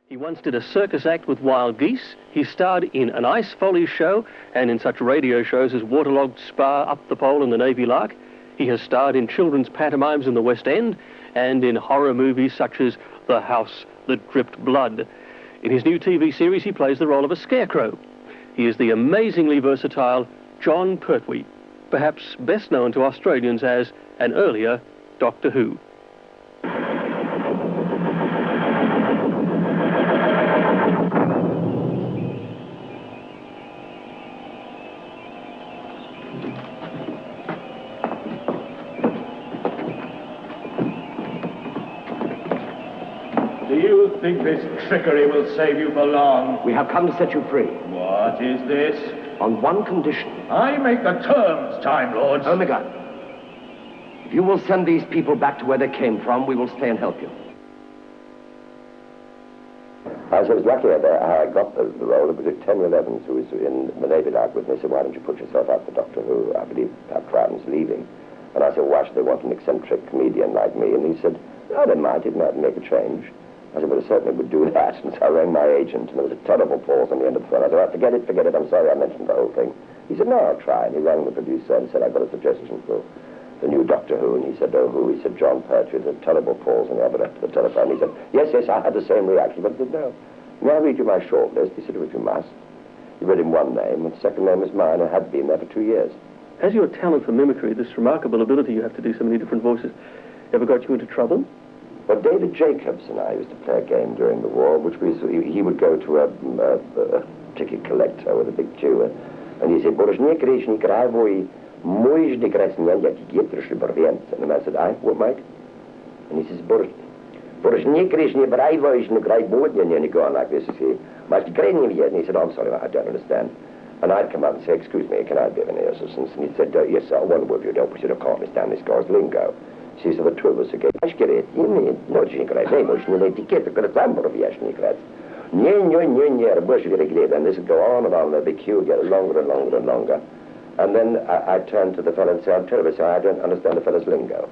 He once did a circus act with wild geese. He starred in an ice folly show and in such radio shows as Waterlogged Spar, Up the Pole and the Navy Lark. He has starred in children's pantomimes in the West End and in horror movies such as The House That Dripped Blood. In his new TV series, he plays the role of a scarecrow. He is the amazingly versatile Jon Pertwee, perhaps best known to Australians as an earlier Doctor Who. Do you think this trickery will save you for long? We have come to set you free. What is this? On one condition. I make the terms, Time Lords. Omega, if you will send these people back to where they came from, we will stay and help you. I was lucky how I got the role. It was Tenry Evans, who was in the Navy Lark with me, said, why don't you put yourself out for Doctor Who? I believe Pat Crowden's leaving. And I said, well, why should they want an eccentric comedian like me? And he said, I don't mind, it might make a change. I said, well, it certainly would do that. And so I rang my agent, and there was a terrible pause on the end of the phone. I said, forget it, I'm sorry I mentioned the whole thing. He said, no, I'll try. And he rang the producer and said, I've got a suggestion for the new Doctor Who. And he said, oh, who? He said, Jon Pertwee. There's a terrible pause on the other end of the telephone. He said, yes, I had the same reaction. But I said, no. May I read you my short list? He said, if you must. He read him one name, and the second name was mine. I had been there for 2 years. Has your talent for mimicry, this remarkable ability you have to do so many different voices, ever got you into trouble? Well, David Jacobs and I used to play a game during the war, which was, he would go to a ticket collector with a big chew, and he said, and I said, what, Mike? And he says, and he'd go on like this, you see. And he said, oh, I'm sorry, I don't understand. And I'd come up and say, excuse me, can I be of any assistance? And he said, yes, sir, one word you don't, we should have caught me down this guy's lingo. See, so the two of us again. And this would go on, and the big queue would get longer and longer and longer. And then I'd turn to the fellow and say, I'm terribly sorry, I don't understand the fellow's lingo.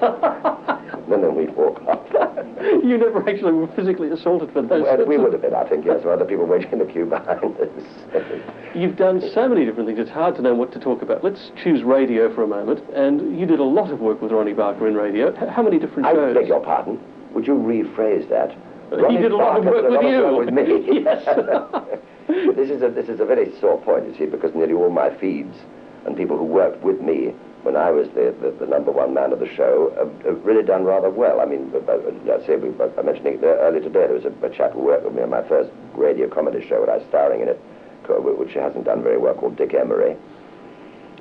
And then we'd walk off. You never actually were physically assaulted for those? Well, we would have been, I think, yes, or other people waiting in the queue behind us. You've done so many different things, it's hard to know what to talk about. Let's choose radio for a moment, and you did a lot of work with Ronnie Barker in radio. How many different shows? I beg your pardon. Would you rephrase that? He did a lot of work with you. With me. Yes. This is a very sore point, you see, because nearly all my feeds and people who worked with me when I was the number one man of the show have really done rather well. I mean, I mentioned it earlier today, there was a chap who worked with me on my first radio comedy show, and I was starring in it, which hasn't done very well, called Dick Emery.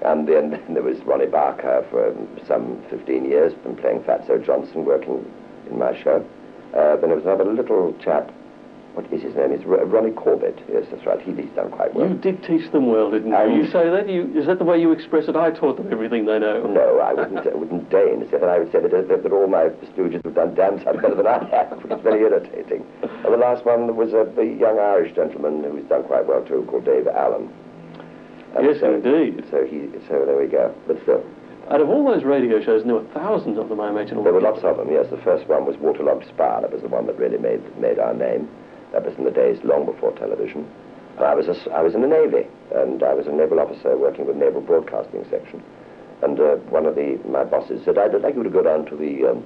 And then there was Ronnie Barker for some 15 years, been playing Fatso Johnson, working in my show. Then there was another little chap, what is his name? It's Ronnie Corbett. Yes, that's right. He's done quite well. You did teach them well, didn't you? You say that? Is that the way you express it? I taught them everything they know. No, I wouldn't deign to say that. I would say that all my stooges have done damn sight better than I have. It's very irritating. And the last one was a young Irish gentleman who's done quite well too, called Dave Allen. And yes, indeed. So there we go. But still. Out of all those radio shows, and there were thousands of them, I imagine. There were lots of them, yes. The first one was Waterlogged Spar. That was the one that really made our name. That was in the days long before television. And I was in the Navy, and I was a naval officer working with Naval Broadcasting Section. And one of my bosses said, I'd like you to go down to the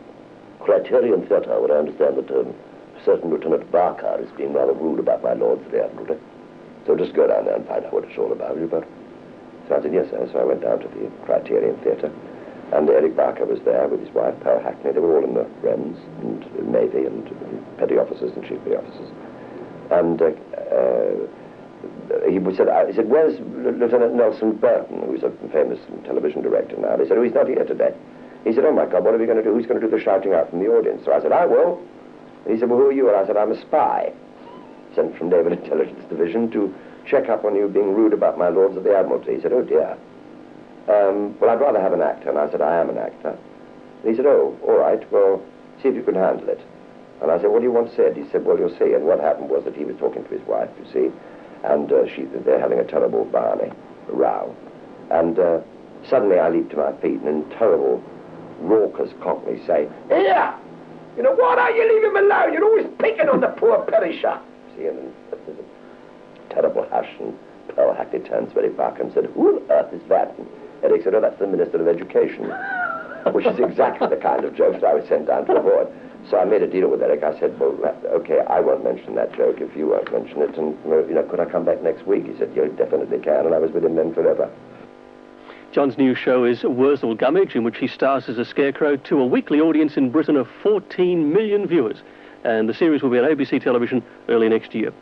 Criterion Theatre, where I understand that certain Lieutenant Barker is being rather rude about my lords of the Admiralty. So just go down there and find out what it's all about. So I said, yes, sir. So I went down to the Criterion Theatre, and Eric Barker was there with his wife, Pearl Hackney. They were all in the Wrens, and Navy, and petty officers and chief petty officers. And he said, where's Lieutenant Nelson Burton, who's a famous television director now? They said, oh, he's not here today. He said, oh, my God, what are we going to do? Who's going to do the shouting out from the audience? So I said, I will. And he said, well, who are you? And I said, I'm a spy, sent from Naval Intelligence Division to check up on you being rude about my lords of the Admiralty. He said, oh, dear. Well, I'd rather have an actor. And I said, I am an actor. And he said, oh, all right, well, see if you can handle it. And I said, what do you want said? He said, well, you'll see. And what happened was that he was talking to his wife, you see, and they're having a terrible barney row. And suddenly I leaped to my feet and in terrible, raucous Cockney say, here! You know, why don't you leave him alone? You're always picking on the poor poor perisher. See, and there's a terrible hush, and Pearl Hackney turns very back and said, who on earth is that? And Eric said, oh, that's the Minister of Education, which is exactly the kind of jokes I was sent down to avoid. So I made a deal with Eric. I said, well, okay, I won't mention that joke if you won't mention it, and, could I come back next week? He said, you definitely can, and I was with him then forever. John's new show is Wurzel Gummidge, in which he stars as a scarecrow to a weekly audience in Britain of 14 million viewers. And the series will be on ABC television early next year.